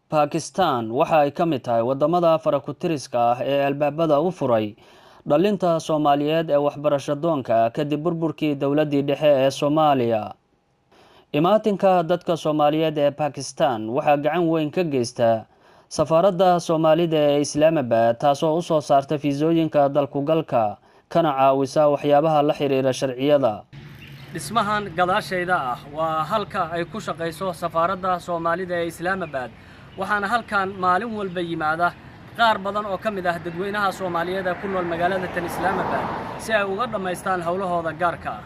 Pakistan waxa ay ka mid tahay wadamada farakutiriska ah ee albaabada u furay dhalinta Soomaaliyeed ee waxbarasho doonka kadib burburkii dawladii dhexe ee Soomaaliya. Imaatinka dadka Soomaaliyeed ee Pakistan waxa gacan weyn ka geystaa safaaradda Soomaalida ee Islamabad taasoo u soo saartay fiisooyinka dalku galka kana caawisa waxyaabaha la xiriira sharciyada. dhismahan gadaashayda ah waa halka ay ku shaqeyso safaaradda Soomaalida ee Islamabad waxaana halkan maalin walba yimaada qaar badan oo ka mid ah dadweynaha Soomaaliyeed ee ku nool magaalada Islamabad si ay uga dhameystaan hawlahooda gaarka ah.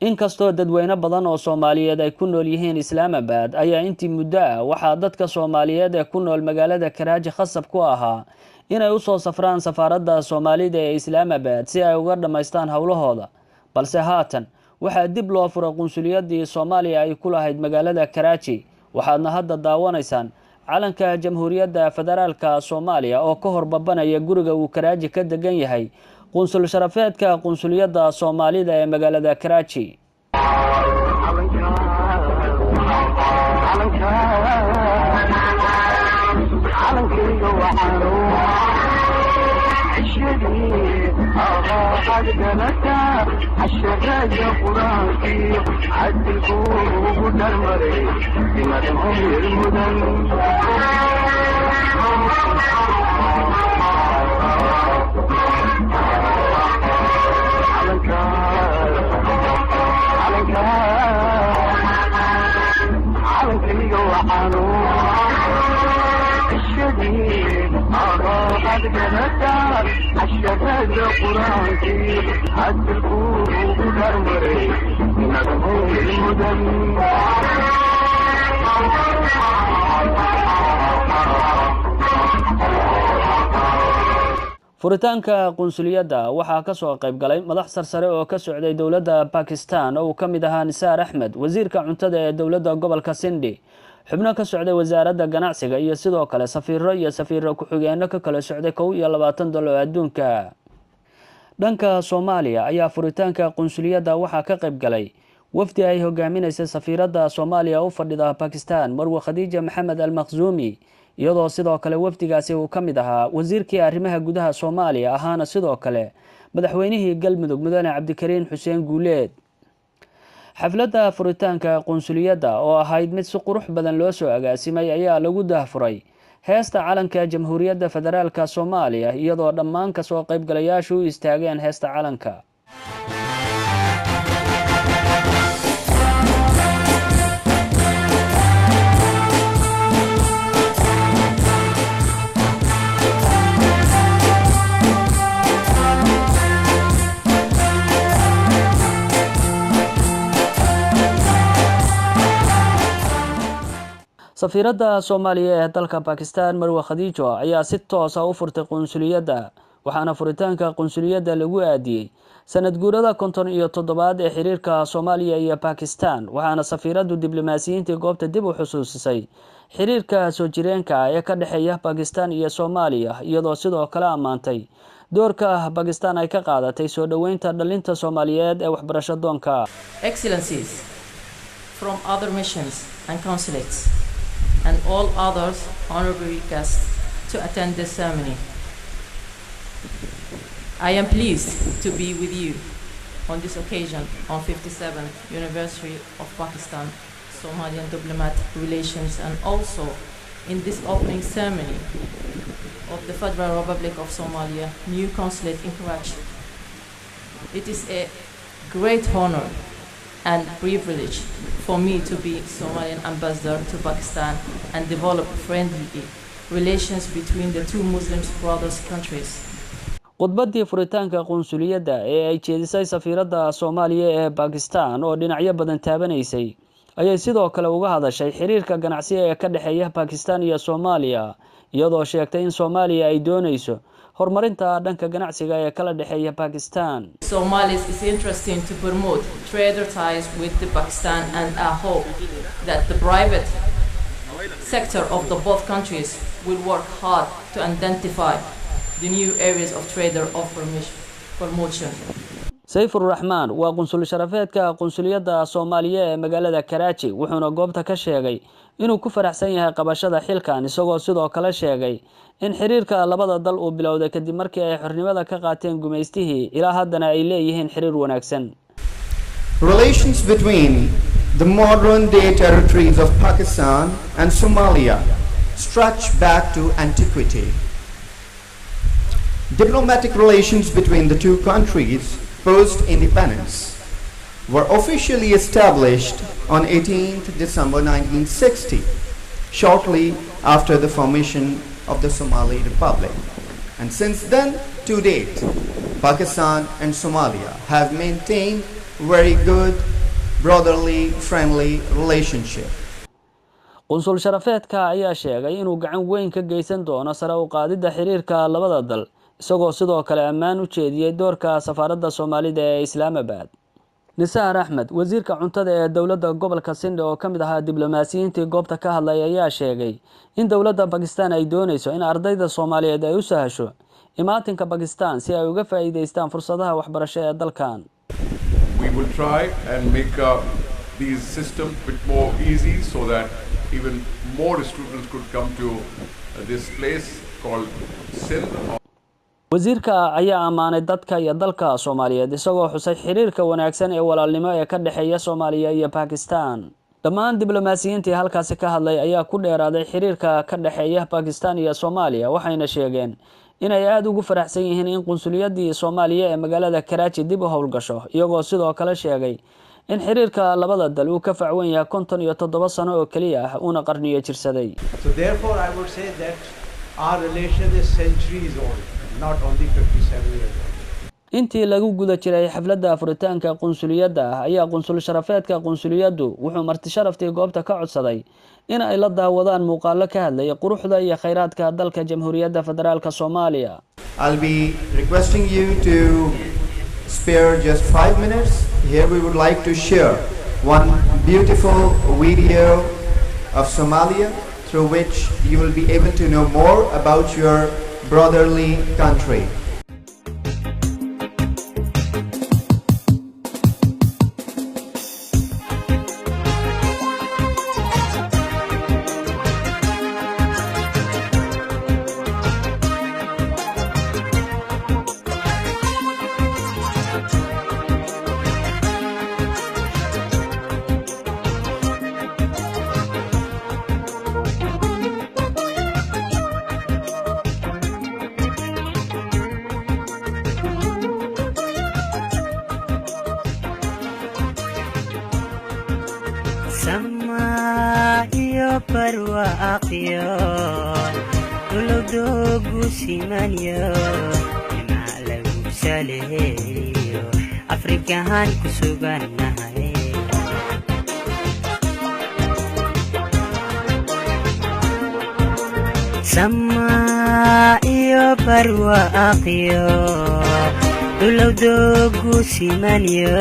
Inkastoo dadweyne badan oo Soomaaliyeed ay ku nool yihiin Islamabad ayaa intii muddo ah waxaa dadka Soomaaliyeed ee ku nool magaalada Karachi khasab ku ahaa inay u soo safraan safaaradda Soomaalida ee Islamabad si ay uga dhameystaan hawlahooda. Balse haatan waxaa dib loo furay qunsuliyadii Soomaaliya ay ku lahayd magaalada Karachi waxaadna hadda daawanaysaan calanka Jamhuuriyadda Federaalka Soomaaliya oo ka horbabanaya guriga uu Karachi ka degan yahay qunsul sharafeedka qunsuliyadda Soomaalida ee magaalada Karachi. Furitaanka qunsuliyadda waxaa ka soo qayb galay madax sarsare oo ka socday dawladda Pakistan oo ka mid ahaa Nisaar Ahmed, wasiirka cuntada ee dawladda gobolka Sindhi, xubno ka socday wasaaradda ganacsiga iyo sidoo kale safiiro iyo safiiro ku-xigeenno ka kala socday 21 dal oo adduunka. Dhanka Soomaaliya ayaa furitaanka qunsuliyadda waxaa ka qayb galay wafdi ay hogaaminaysay safiiradda Soomaaliya u fadhida Pakistan Marwa Khadija Maxamed Al-Makhzumi, iyadoo sidoo kale wafdigaasi uu ka mid ahaa wasiirkii arrimaha gudaha Soomaaliya ahaana sidoo kale madaxweynihii Galmudug Mudane Cabdikariin Xuseen Guuleed. xafladda furitaanka qunsuliyadda oo ahayd mid si qurux badan loo soo agaasimay ayaa lagu daahfuray heesta calanka Jamhuuriyadda Federaalka Soomaaliya iyadoo dhammaan ka soo qaybgalayaashu u istaageen heesta calanka. safiiradda Soomaaliya ee dalka Pakistan Marwa Khadijo ayaa si toos ah u furtay qunsuliyadda waxaana furitaanka qunsuliyadda lagu aadiyay sanad guurada 57 ee xiriirka Soomaaliya iyo Pakistan waxaana safiiraddu diblomaasiyiintii goobta dib u xusuusisay xiriirka soo jireenka ah ee ka dhaxeeya Pakistan iyo Soomaaliya iyadoo sidoo kale amaantay doorka Pakistan ay ka qaadatay soo dhaweynta dhalinta Soomaaliyeed ee waxbarasho doonka. Excellencies from other missions and consulates and all others honorary guests to attend this ceremony. I am pleased to be with you on this occasion on 57th anniversary of Pakistan-Somalian diplomatic relations and also in this opening ceremony of the Federal Republic of Somalia new consulate in Karachi. It is a great honor and privilege for me to be Somalian ambassador to Pakistan and develop friendly relations between the two Muslim brothers countries. Khudbadii furitaanka qunsuliyadda ee ay jeedisay safiiradda Soomaaliya ee Pakistan oo dhinacyo badan taabanaysay ayay sidoo kale uga hadashay xiriirka ganacsi ee ka dhaxeeya Pakistan iyo Soomaaliya iyadoo sheegtay in Soomaaliya ay doonayso horumarinta dhanka ganacsiga ee kala dhaxeeya Pakistan. Somalis is interested to promote trade ties with the Pakistan and I hope that the private sector of the both countries will work hard to identify the new areas of trade or promotion. sayfur raxmaan waa qunsul sharafeedka qunsuliyadda Soomaaliya ee magaalada Karachi wuxuuna goobta ka sheegay inuu ku faraxsan yahay qabashada xilkan isagoo sidoo kale sheegay in xiriirka labada dal uu bilowday kadib markii ay xornimada ka qaateen gumeystihii ilaa haddana ay leeyihiin xiriir wanaagsan. Relations between the modern-day territories of Pakistan and Somalia stretch back to antiquity. Diplomatic relations between the two countries post-independence were officially established on 18th December 1960, shortly after the formation of the Somali Republic. And since then, to date, Pakistan and Somalia have maintained very good, brotherly, friendly relationship. Qunsul sharafeedka ayaa sheegay inuu gacan weyn ka geysan doono sare u qaadida xiriirka labada dal isagoo sidoo kale ammaan u jeediyay doorka safaaradda Soomaalida ee Islamabad. Nisaar Ahmed, wasiirka cuntada ee dawladda gobolka Sindh oo kamid ahaa diblomaasiyiintii goobta ka hadlay ayaa sheegay in dawladda Pakistan ay doonayso in ardayda Soomaaliyeed ay u sahasho imaatinka Pakistan si ay uga faa'iideystaan fursadaha waxbarasho ee dalkan. We will try and make these systems a bit more easy so that even more students could come to this place called Sindh. wasiirka ayaa amaanay dadka iyo dalka Soomaaliyeed isagoo xusay xiriirka wanaagsan ee walaalnimo ee ka dhaxeeya Soomaaliya iyo Pakistan. Dhammaan diblomaasiyiintii halkaas ka hadlay ayaa ku dheeraaday xiriirka ka dhaxeeya Pakistan iyo Soomaaliya waxayna sheegeen inay aad ugu faraxsan yihiin in qunsuliyadii Soomaaliya ee magaalada Karachi dib u howlgasho iyagoo sidoo kale sheegay in xiriirka labada dal uu ka facwan yahay 57 sano oo kaliya ah una qarniyo jirsaday. So therefore I would say that our relation is centuries old, not only 57 years old. intii lagu guda jiray xafladda furitaanka qunsuliyadda ayaa qunsul sharafeedka qunsuliyaddu wuxuu marti sharaftii goobta ka codsaday in ay la daawadaan muuqaalo ka hadlaya quruxda iyo kheyraadka dalka Jamhuuriyadda Federaalka Soomaaliya. I'll be requesting you to spare just 5 minutes. Here we would like to share one beautiful video of Somalia through which you will be able to know more about your brotherly country. Samayo barwaaqyo duludoogu simanyo lagu saleeyo Afrikaan ku sugannahay Samayo barwaaqyo duludoogu simanyo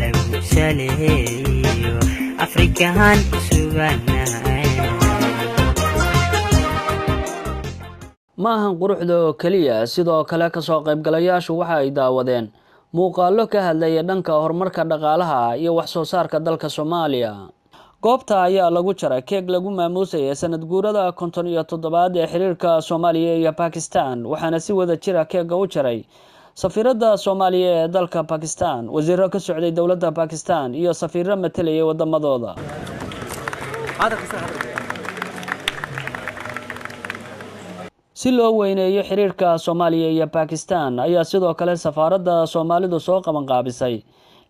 lagu saleeyo Afrikaan ku sugannahay. maahan quruxda oo kaliya sidoo kale ka soo qaybgalayaashu waxa ay daawadeen muuqaalo ka hadlaya dhanka horumarka dhaqaalaha iyo wax soo saarka dalka Soomaaliya. goobta ayaa lagu jaray keeg lagu maamuusay sanad guurada 57 ee xiriirka Soomaaliya iyo Pakistan waxaana si wada jira keega u jaray safiiradda Soomaaliya ee dalka Pakistan, wasiirro ka socday dawladda Pakistan iyo safiirro metelaya wadamadooda. si loo weyneeyo xiriirka Soomaaliya iyo Pakistan ayaa sidoo kale safaaradda Soomaalidu soo qaban qaabisay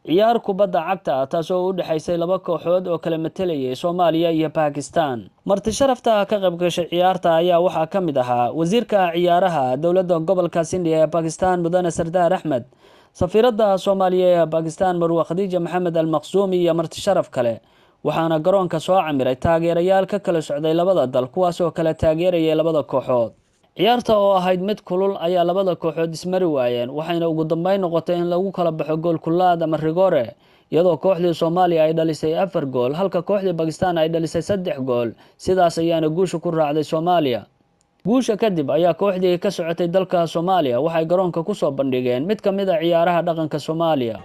ciyaar kubadda cagta taasoo u dhaxaysay laba kooxood oo kala metelayay Soomaaliya iyo Pakistan. marti sharafta ka qayb gashay ciyaarta ayaa waxaa ka mid ahaa wasiirka ciyaaraha dawladda gobolka Sindh ee Pakistan Mudane Sardar Ahmed, safiiradda Soomaaliya ee Pakistan Marwa Khadija Maxamed Al-Maqsuumi iyo marti sharaf kale. waxaana garoonka soo camiray taageerayaal ka kala socday labada dal kuwaas oo kala taageerayay labada kooxood. ciyaarta oo ahayd mid kulul ayaa labada kooxood ismari waayeen waxayna ugu dambeyn noqotay in lagu kala baxo gool kulaad ama rigore iyadoo kooxdii Soomaaliya ay dhalisay 4 gool halka kooxdii Pakistan ay dhalisay 3 gool sidaas ayaana guusha ku raacday Soomaaliya. guusha kadib ayaa kooxdii ka socotay dalka Soomaaliya waxay garoonka ku soo bandhigeen mid ka mid ah ciyaaraha dhaqanka Soomaaliya.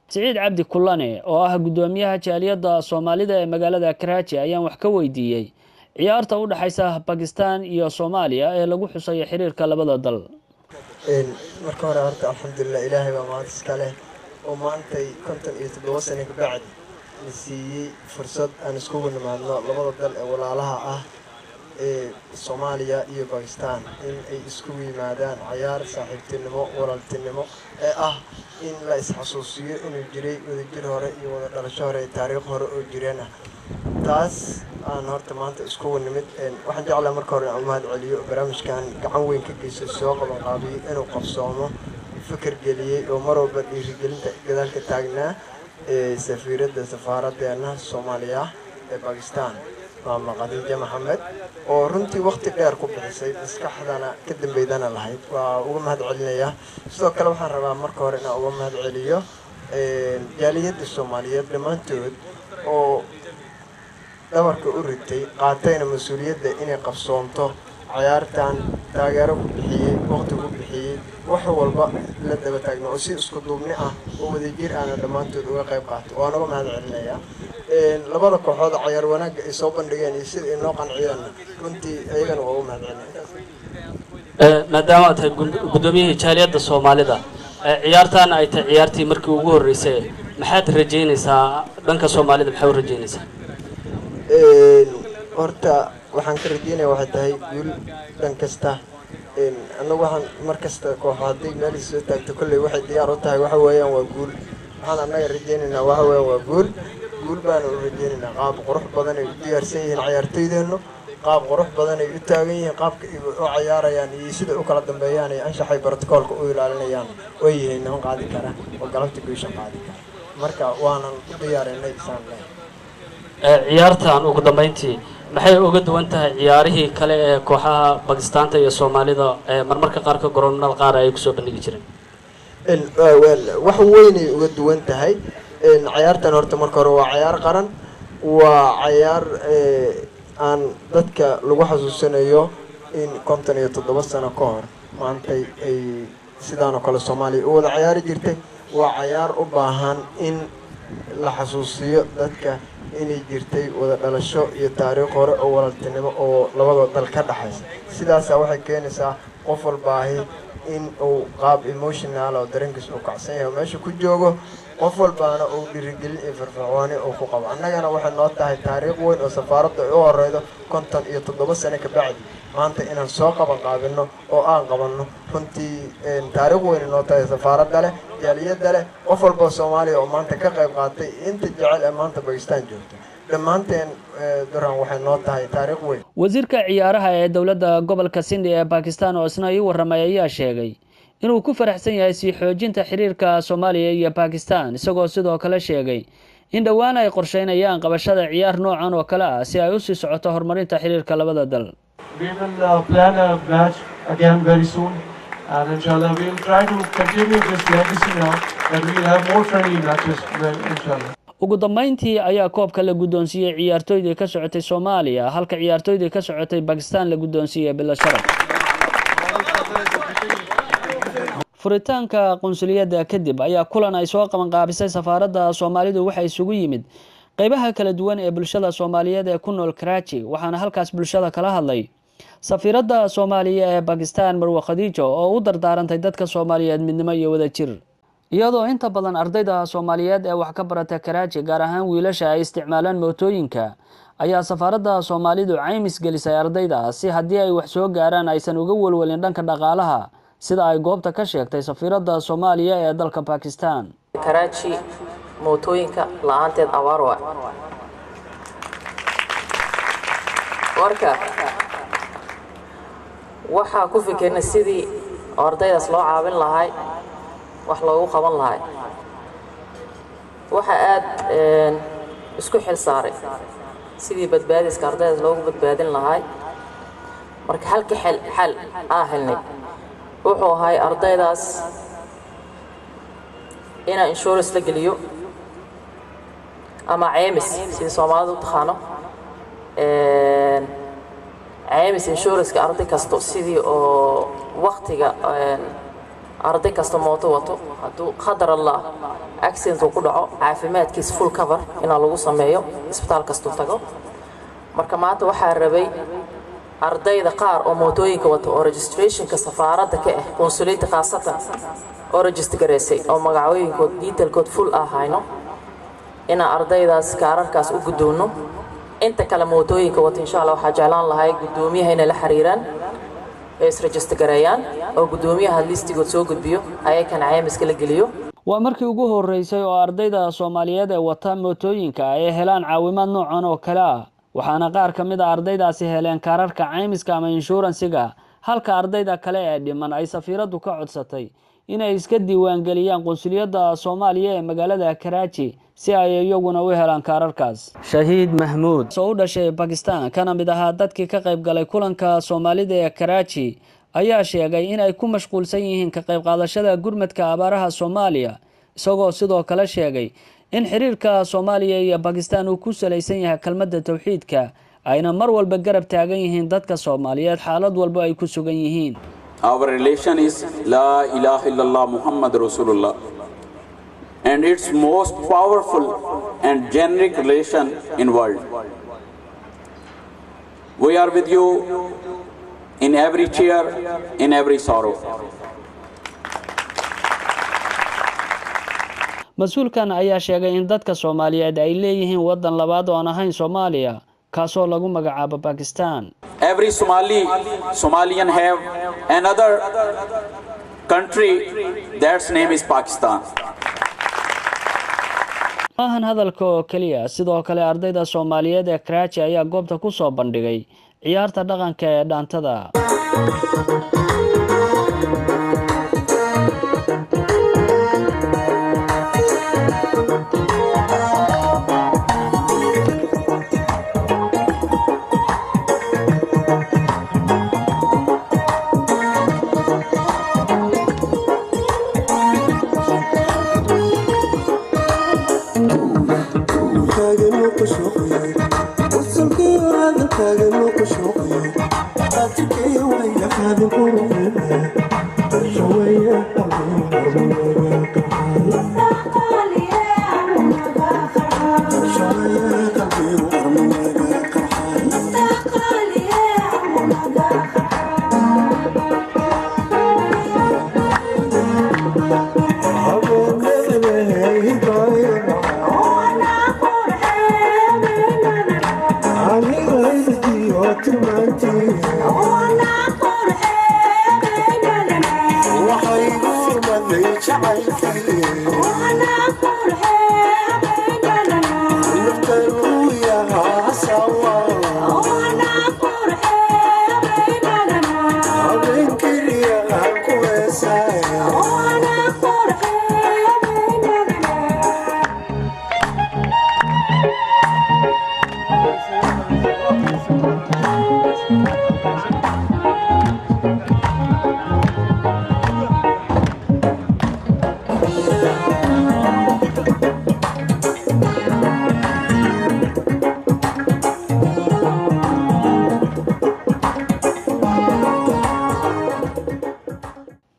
سعيد عبد كلاني oo ah gudoomiyaha jaaliyada Soomaalida ee magaalada Karachi ayaan wax ka weydiiyay ciyaarta u dhaxaysa Pakistan iyo Soomaaliya ee lagu xusay xiriirka labada dal. marka hore horta alxamdulillah ilaahay baa maanta iska leh oo maantay 57 sano ka bacdi la siiyay fursad aan isku nimaadno labada dal ee walaalaha ah ee Soomaaliya iyo Pakistan in ay isku yimaadaan ciyaar saaxiibtinimo walaaltinimo ee ah in la isxasuusiyo inuu jiray wadajir hore iyo wada dhalasho hore taariikh hore oo jireen ah taas aan horta maanta isku nimid waxaan jeclahay marka hore aan mahad celiyo barnaamijkan gacan weyn ka geysay soo qaban qaabiyay inuu qabsoomo fikir geliyay oo mar walba dhiirigelinta gadaalka taagnaa safiiradda safaaraddeena Soomaaliya ee Pakistan Mama Khadija Maxamed oo runtii waqti dheer ku bixisay maskaxdana ka dambeydana lahayd waa uga mahad celinayaa sidoo kale waxaan rabaa marka hore inaan uga mahad celiyo jaaliyadda Soomaaliyeed dhamaantood oo dhabarka u ritay qaatayna mas'uuliyadda inay qabsoonto ciyaartan taageero ku bixiyay waqti ku bixiyay wax walba la daba taagno oo si isku duubni ah oo wadajir aan dhamaantood uga qayb qaato waan uga mahad celinayaa labada kooxood ciyaar wanaag ay soo bandhigeen iyo sida ay noo qanciyeen runtii ayagana waa uga mahad celinayaa maadaama aad tahay gudoomiyaha jaaliyada Soomaalida ciyaartan ay tahay ciyaartii markii ugu horeysay maxaad rajeynaysaa dhanka Soomaalida maxay u rajeynaysaa horta waxaan ka rajeynayaa waxay tahay guul dhan kasta anagu waxaan markasta kooxaadii meel soo taagto kulay waxay diyaar u tahay waxa weeyaan waa guul waxaan anaga rajeynaynaa waxa weeyaan waa guul baan u rajeynaynaa qaab qurux badan ay u diyaarsan yihiin ciyaartoydeennu qaab qurux badan ay u taagan yihiin qaabka ay u ciyaarayaan iyo sida u kala dambeeyaan ay anshaxay protocolka u ilaalinayaan way yihiin niman qaadi kara oo galabta guusha qaadi kara marka waanan u diyaarinay isaan ciyaartan ugu dambeyntii maxay uga duwan tahay ciyaarihii kale ee kooxaha Pakistan iyo Soomaalida ee marmarka qaar ka garoonada qaar ay ku soo bandhigi jireen wax weyn ay uga duwan tahay ciyaartan horta marka hore waa ciyaar qaran waa ciyaar aan dadka lagu xasuusanayo in 57 sano ka hor maanta ay sidaan oo kale Soomaaliya u wada ciyaari jirtay waa ciyaar u baahan in la xasuusiyo dadka inay jirtay wada dhalasho iyo taariikh hore oo walaaltinimo oo labada dal ka dhaxaysa sidaas waxay keenaysaa qof walbaahi in uu qaab emotional oo dareenkiisa u kacsan yahay meesha ku joogo qof walbaana uu dhiirigelin iyo firfircooni oo ku qabo annagana waxay noo tahay taariikh weyn oo safaaradda u horeydo 57 sano ka bacdi maanta inaan soo qaban qaabino oo aan qabanno runtii taariikh weyn noo tahay safaaradda leh jaaliyadda leh qof walba Soomaaliya oo maanta ka qayb qaatay inta jecel ee maanta Pakistan joogto dhamaanteen daran waxay noo tahay taariikh weyn wasiirka ciyaaraha ee dawladda gobolka Sindhi ee Pakistan oo isna ii waramay ayaa sheegay inuu ku faraxsan yahay si xoojinta xiriirka Soomaaliya iyo Pakistan isagoo sidoo kale sheegay in dhawaan ay qorsheynayaan qabashada ciyaar noocan oo kale ah si ay u sii socoto horumarinta xiriirka labada dal. We will plan a match again very soon and inshallah we will try to continue this legacy now and we will have more friendly matches inshallah. ugu dambeyntii ayaa koobka la guddoonsiiyay ciyaartoydii ka socotay Soomaaliya halka ciyaartoydii ka socotay Pakistan la guddoonsiiyay bil sharaf. furitaanka qunsuliyadda kadib ayaa kulan ay soo qaban qaabisay safaaradda Soomaalidu waxay isugu yimid qaybaha kala duwan ee bulshada Soomaaliyeed ee ku nool Karachi waxaana halkaas bulshada kala hadlay safiiradda Soomaaliya ee Pakistan Marwa Khadijo oo u dardaarantay dadka Soomaaliyeed midnimo iyo wadajir iyadoo inta badan ardayda Soomaaliyeed ee wax ka barata Karachi gaar ahaan wiilasha ay isticmaalaan mootooyinka ayaa safaaradda Soomaalidu caymis gelisay ardayda si haddii ay wax soo gaaraan aysan uga walwalin dhanka dhaqaalaha sida ay goobta ka sheegtay safiiradda Soomaaliya ee dalka Pakistan. Karachi mootooyinka la'aanteed abaar waa warka waxa ku fikirnay sidii ardaydaas loo caawin lahaa wax loogu qaban lahaa waxa aad isku xil saaray sidii badbaadiska ardaydaas loogu badbaadin lahaa marka halka xal helnay wuxuu ahay ardaydaas ina insurance la geliyo ama caymis sida Soomaalidu u taqaano caymis insurance ka arday kasto sidii oo waqtiga arday kasto mooto wato haduu qadar Allah accident ku dhaco caafimaadkiisa full cover in lagu sameeyo isbitaal kasto tago marka maanta waxa rabay ardayda qaar oo mootooyinka wato oo registration ka safaaradda ka ah consulate khaasatan oo register gareysay oo magacooyinkooda detailkood full ahayno ina ardaydaas kaararkaas u gudoono inta kala mootooyinka wato insha Allah waxa jeclaan lahay gudoomiyaha inay la xiriiraan ee is register gareeyaan oo gudoomiyaha listigood soo gudbiyo ayakan caymiska la geliyo waa markii ugu horeysay oo ardayda Soomaaliyeed ee wata mootooyinka ay helaan caawimaad noocan oo kale ah waxaana qaar ka mid ah ardaydaasi heleen kaararka caymiska ama insurance-ga halka ardayda kale ee dhiman ay safiiraddu ka codsatay inay iska diiwaan galiyaan qunsuliyadda Soomaaliya ee magaalada Karachi si ay iyaguna u helaan kaararkaas. Shahiid Mahmoud oo u dhashay Pakistan kana mid ahaa dadkii ka qayb galay kulanka Soomaalida ee Karachi ayaa sheegay in ay ku mashquulsan yihiin ka qayb qaadashada gurmadka abaaraha Soomaaliya isagoo sidoo kale sheegay in xiriirka Soomaaliya iyo Pakistan uu ku saleysan yahay kelmadda tawxiidka ayna mar walba garab taagan yihiin dadka Soomaaliyeed xaalad walba ay ku sugan yihiin. Our relation is La ilaha illallah Muhammad Rasulullah, and it's most powerful and generic relation in world. We are with you in every cheer, in every sorrow. Mas'uulkan ayaa sheegay in dadka Soomaaliyeed ay leeyihiin wadan labaad oo aan ahayn Soomaaliya kaasoo lagu magacaabo Pakistan. Every Somalian have another country that's name is Pakistan. Maahan hadalka oo kaliya sidoo kale ardayda Soomaaliyeed ee Karachi ayaa goobta ku soo bandhigay ciyaarta dhaqanka ee dhaantada.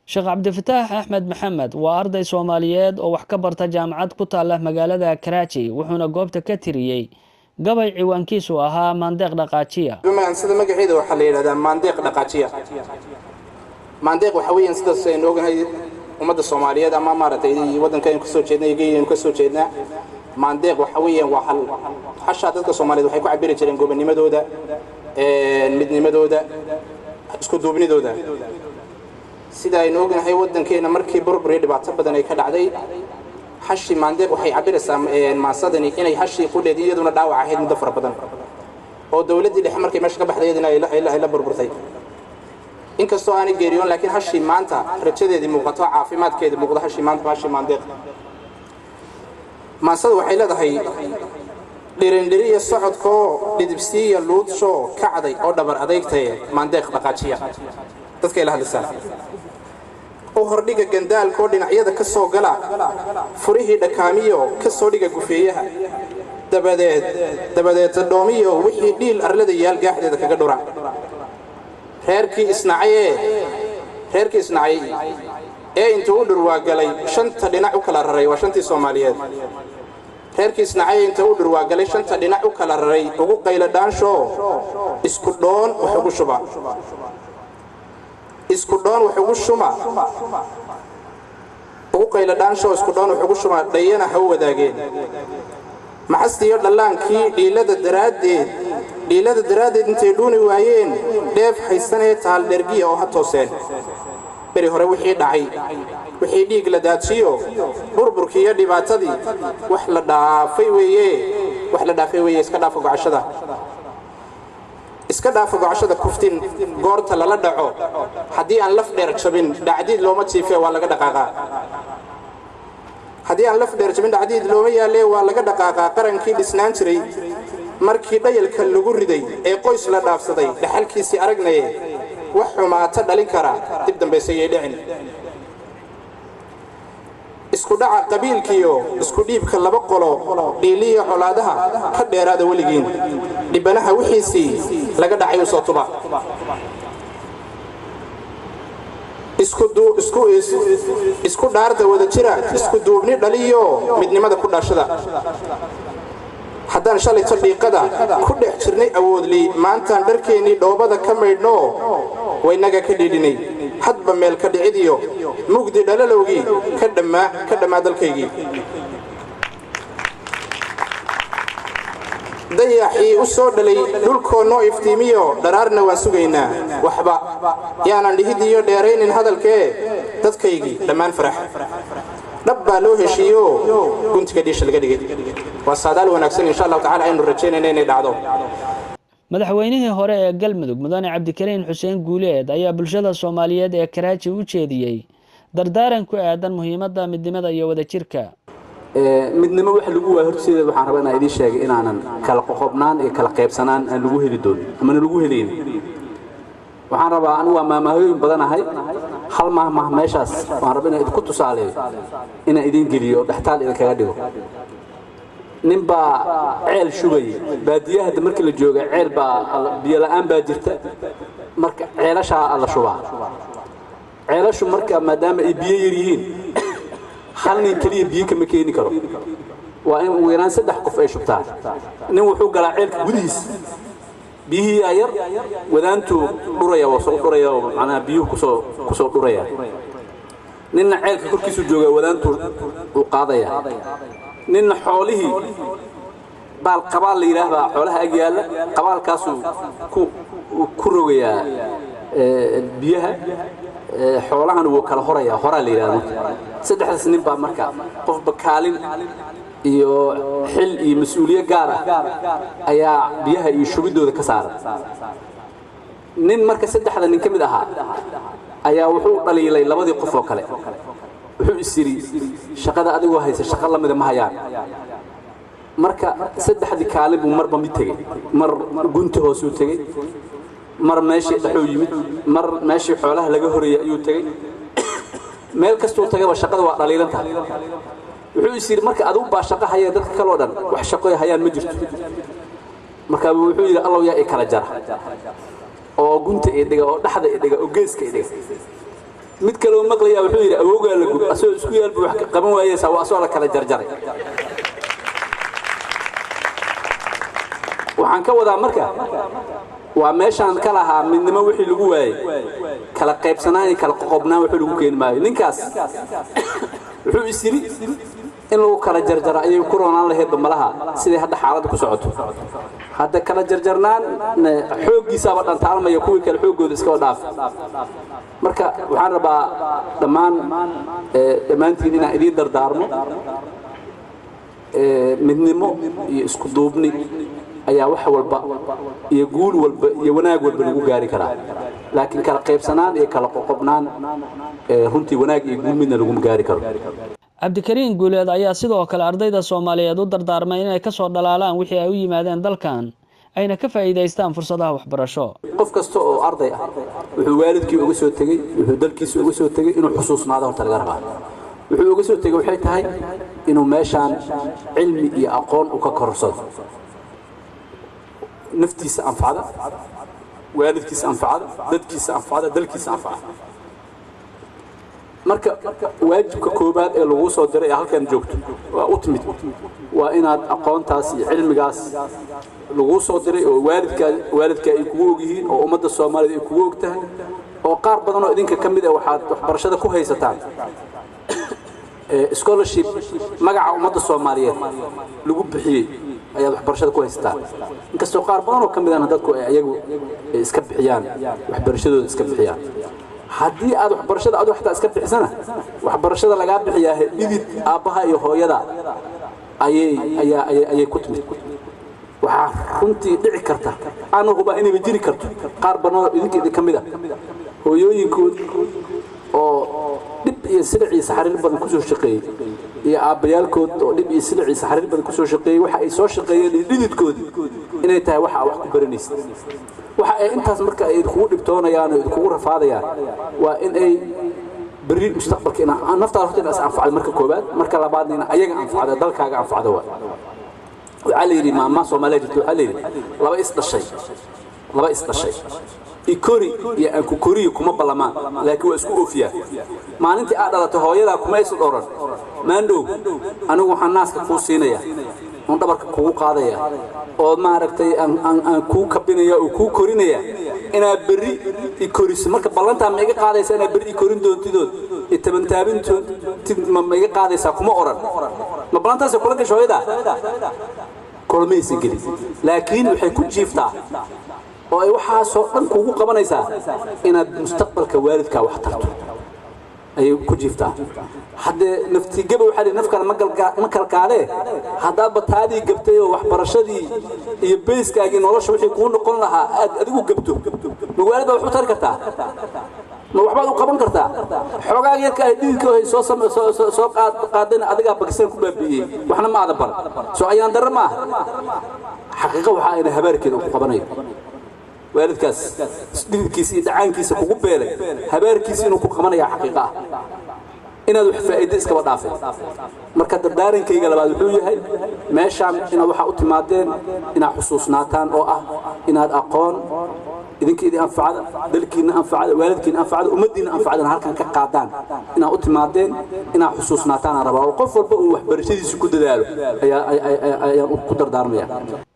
Sheekh Cabdifataax Axmed Maxamed waa arday Soomaaliyeed oo wax ka barta jaamacad ku taala magaalada Karachi wuxuuna goobta ka tiriyay gabay ciwaankiisu ahaa Maandeeq Dhaqaajiya. sida magaceeda waxa la yiraahdaa Maandeeq Dhaqaajiya. Maandeeq waxa weeyaan sida aan ognahay ummadda Soomaaliyeed ama maaragtay wadankan ka soo jeednay geeyeen ka soo jeednaa Maandeeq waxa weeyaan waa xasha dadka Soomaaliyeed waxay ku cabiri jireen gobonimadooda midnimadooda isku duubnidooda sida aynu ognahay waddankeena markii burbur iyo dhibaato badan ay ka dhacday hashi maandeeq waxay cabiraysaa maasadani inay hashi qudheed iyaduna dhaawac ahayd muddo fara badan oo dawladdii dhexe markay meesha ka baxday ay la burburtay inkastoo aanay geeriyoon laakiin hashi maanta rajadeedii muuqato caafimaadkeedii muuqdo hashi maandeeq maasada waxay leedahay dhirindhiriya socodkoo dhidibsiiya luudsho kacday oo dhabar adeegtay maandeeq dhaqaajiya dadkay la hadlaysaa oo hordhiga gandaalkoo dhinacyada ka soo gala furihii dhakaamiyo ka soo dhiga gufeeyaha dabadeed dhoomiyo wixii dhiil arlada yaal gaaxdeeda kaga dhura reerkii isnacay ee intuu u dhurwaagalay shanta dhinac u kala raray waa shantii Soomaaliyeed reerkii isnacay intuu u dhurwaagalay shanta dhinac u kala raray ugu qayla dhaansho isku dhoon wax ugu shuba ugu qayla dhaansho isku dhoon wax ugu shuba dhayana ha wadaageen maxastiyo dhallaankii dhiilada daraaddeed intay dhuuni waayeen dheef haysanee taal dhergiya oo ha tooseen beri hore wixii dhacay wixii dhiig la daadsiyo burburkii iyo dhibaatadii wax la dhaafay weeye iska dhaafa gocashada kuftin goorta lala dhaco haddii aan laf dheer jabin dhacdiid looma jiifee waa laga dhaqaaqaa qarankii dhisnaan jiray markii dhayalka lagu riday ee qoys la dhaafsaday dhaxalkiisii aragnaye wax xumaata dhalin kara dib dambaysayay dhicin isku dhaca qabiilkiyo isku dhiibka laba qolo dhiiliya colaadaha ka dheeraada weligiin dhibanaha wixiisii laga dhacay usoo tuba isku dhaarda wada jira isku duubni dhaliyo midnimada ku dhaashada haddaan shalayto dhiiqada ku dhex jirnay awoodlii maantaan dharkeennii dhoobada ka maydhno waynaga ka dhiidhinay hadba meel ka dhicidiyo mugdi dhalalowgii ka dhammaa dalkaygii dayaxii u soo dhalay dhulkoo noo iftiimiyo dharaarna waan sugaynaa waxba yaanan dhihidiyo dheeraynin hadalkee dadkaygii dhammaan farax dhab baa loo heshiiyo guntiga dhiisha laga dhigay waa saadaal wanaagsan insha allahu tacaala aynu rajaynayna inay dhacdo madaxweynihii hore ee galmudug mudane cabdikariin xuseen guuleed ayaa bulshada Soomaaliyeed ee Karaaji u jeediyay dardaaran ku aadan muhiimadda midnimada iyo wadajirka midnimo wax lagu waa horseeda waxaan rabaa inaan idin sheego inaanan kala qoqobnaan iyo kala qaybsanaan aan lagu heli doonin ama lagu helayn waxaan rabaa anigu waa maamahooyin badanahay hal maahmah meeshaas waxaan rabaa inaan idinku tusaaleeyo inaan idin geliyo dhaxtaal idinkaga dhigo ninba ceel shubay baadiyaha markii la jooga ceel baa biyo la'aan baa jirta marka ceelasha la shubaa ceelashu marka maadaama ay biyo yar yihiin hal nin kaliya biyo kama keeni karo waa in ugu yaraan 3 qof ay shubtaan nin wuxuu galaa ceelka gudihiisa biyihii ayar wadaantu dhuraya macnaha biyuhu kusoo dhuraya ninna ceelka korkiisu jooga wadaantu u qaadaya ninna xoolihii baal qabaal la yiraahdaa xoolaha ag yaala qabaalkaasu ku rogayaa biyaha xoolahan wuu kala horaa la yiraahdo saddexdaas nin baa marka qofba kaalin iyo xil iyo mas'uuliyad gaar ah ayaa biyaha iyo shubidooda ka saaran nin marka saddexda nin kamid ahaa ayaa wuxuu dhaliilay labadii qof oo kale wuxuu isiri shaqada adigoo haysa shaqo lamida ma hayaan marka saddexdii kaalin buu marba mid tagay mar gunta hoos u tagay mar meeshii dhaxoo yimid mar meeshii xoolaha laga horeeyay ayuu tagay meel kastoo tagaba shaqada waa dhaliilanta wuxuu isiri marka adigu baa shaqo hayay dadka kale oo dhan wax shaqo hayaan ma jirto marka wuxuu yiri Allah yaa kala jara oo gunta ee dhiga oo dhaxda ee dhiga oo geeska ee dhiga mid kale oo maqlaya wuxuu yiri awooga la gub asoo isku yaalbu wax qaban waayay waa soo la kala jarjaray waxaan ka wadaa marka waa meeshaan kala ahaa midnimo wixii lagu waayay kala qaybsanaan kala qoqobnaan wixii lagu keen maayo ninkaas wuxuu isiri in lagu kala jarjaro ayay ku roonaan lahayd malaha sidii hadda xaaladdu ku socoto hadda kala jarjarnaan xoogiisa ba dhan taalmaya kuwii kale xoogooda iska dhaaf marka waxaan rabaa dhammaantiin inaan idiin dardaarmo midnimo iyo isku duubni ayaa wax walba iyo guul walba iyo wanaag walba lagu gaari karaa laakiin kala qaybsanaan iyo kala qoqobnaan runtii wanaag iyo guul midna lagu gaari karo cabdikariin guuleed ayaa sidoo kale ardayda Soomaaliyeed u dardaarmay inay ka soo dhalaalaan wixii ay u yimaadeen dalkan ayna ka faa'iideystaan fursadaha waxbarasho qof kasta oo arday ah wuxuu waalidkii uga soo tagay wuxuu dalkiisa uga soo tagay inuu xusuusnaado horta laga rabaa wuxuu uga soo tagay waxay tahay inuu meeshaan cilmi iyo aqoon u ka korsado naftiisa anfacada waalidkiisa anfacada dadkiisa anfacada dalkiisa anfacada marka waajibka koobaad ee lagu soo diray halkan joogto waa u timid waa inaad aqoontaas iyo cilmigaas lagu soo diray oo waalidka ay kugu ogyihiin oo ummadda Soomaaliyeed ay kugu ogtahay oo qaar badan oo idinka kamid ah waxaad waxbarashada ku haysataan scholarship magaca ummadda Soomaaliyeed lagu bixiyay ayaad waxbarashada ku haysataan inkastoo qaar badan oo kamid ah dadku ay ayagu iska bixiyaan waxbarashadooda iska bixiyaan haddii aad waxbarashada aad waxta iska bixisana waxbarashada laga bixiyaa dhidid aabaha iyo hooyada ayay ku timid waxa runtii dhici karta anaguba inay jiri karto qaar badan oo idinka kamid ah hooyooyinkood oo dib iyo silciisa xariir badan ku soo shaqeeyay iyo aabayaalkood oo dib iyo silciisa xariir badan ku soo shaqeeyay waxa ay soo shaqeeyeen dhididkoodii inay tahay waxa wax ku baranaysa waxa ay intaas marka ay kugu dhibtoonayaan oo kugu rafaadayaan waa in ay bari mustaqbalka ina naftaada horta is anfacdo marka koobaad marka labaadna in ayaga anfacdo dalkaaga anfacdo وعلى يري ما Soomaaliyeed jirto على يري laba is dhashay ikori iyo aan ku koriyo kuma balamaan laakiin waa isku oofiyaa maalintii aad dhalato hooyada kuma is dooran maandhow anigu waxaan naaska ku siinaya on dhabarka kugu qaadaya oo ma aragtay aan ku kabinaya oo ku korinaya ina bari ikoriso marka balanta ma iga qaadaysa ina bari ikorin doontidood itaban taabinto ma iga qaadaysa kuma oran ma balantaas kula gasho hooyada kulmaysi geli laakiin waxay ku jiiftaa oo ay waxa soo dhan kugu qabanaysaa inaad mustaqbalka waalidka wax tarto ay ku jiiftaa hadda nafti gaba waxa nafkana ma kalkaale hadda bataadii gabtay oo waxbarashadii iyo beeskaagii nolosha wixii ku noqon lahaa aad adigu gabto magaalada wax u tar kartaa ma waxbaad u qaban kartaa xogaaga yarka ay dhigka ay soo qaadana adiga Pakistan ku baabiyay waxna ma aad bar soo ayaan darma xaqiiqo waxa ay habaarkeeda ku qabanayo waalidkaas dhigkiisa iyo dhacaankiisa kugu beelay habaarkiisa inuu ku qabanaya xaqiiqo ah inaad wax faa'iido iska wadaafay marka dardaarankayga labaad wuxuu yahay meeshaan inaad waxa u timaadeen inaad xusuusnaataan oo ah inaad aqoon idinkeedii anfacada dalkiina anfacada waalidkiina anfacada ummadiina anfacada halkan ka qaadaan inaad u timaadeen inaad xusuusnaataan rabaa oo qof walba uu waxbarashadiisa ku dadaalo ayaa ku dardaarmaya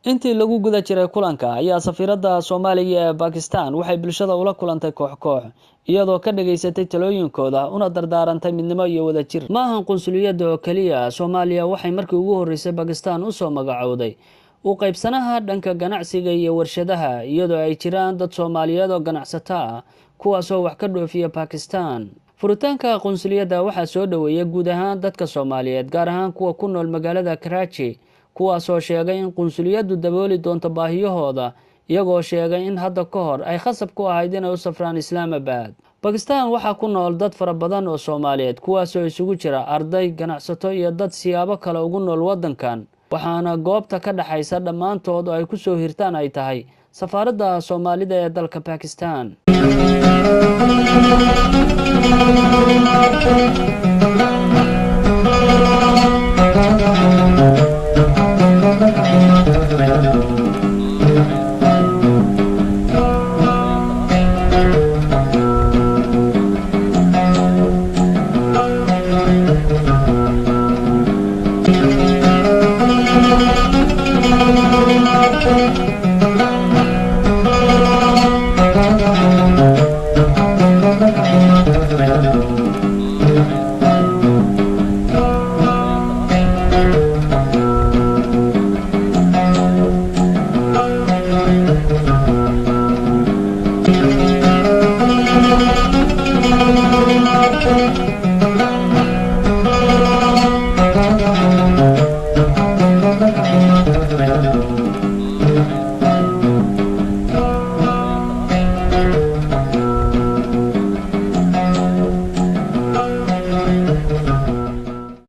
intii lagu guda jiray kulanka ayaa safiiradda Soomaaliya ee Pakistan waxay bulshada ula kulantay koox iyadoo ka dhageysatay talooyinkooda una dardaarantay midnimo iyo wadajir maahan qunsuliyadda oo kaliya Soomaaliya waxay markii ugu horeysay Pakistan u soo magacowday u qaybsanaha dhanka ganacsiga iyo warshadaha iyadoo ay jiraan dad Soomaaliyeed oo ganacsato ah kuwaas oo wax ka dhoofiya Pakistan furitaanka qunsuliyadda waxa soo dhaweeyay guud ahaan dadka Soomaaliyeed gaar ahaan kuwa ku nool magaalada Karachi kuwaas oo sheegay in qunsuliyaddu dabooli doonto baahiyahooda iyagoo sheegay in hadda ka hor ay khasab ku ahayd inay u safraan Islamabad Pakistan waxa ku nool dad fara badan oo Soomaaliyeed kuwaas oo isugu jira arday ganacsato iyo dad siyaabo kale ugu nool wadankan waxaana goobta ka dhaxaysa dhamaantood oo ay ku soo hirtaan ay tahay safaaradda Soomaalida ee dalka Pakistan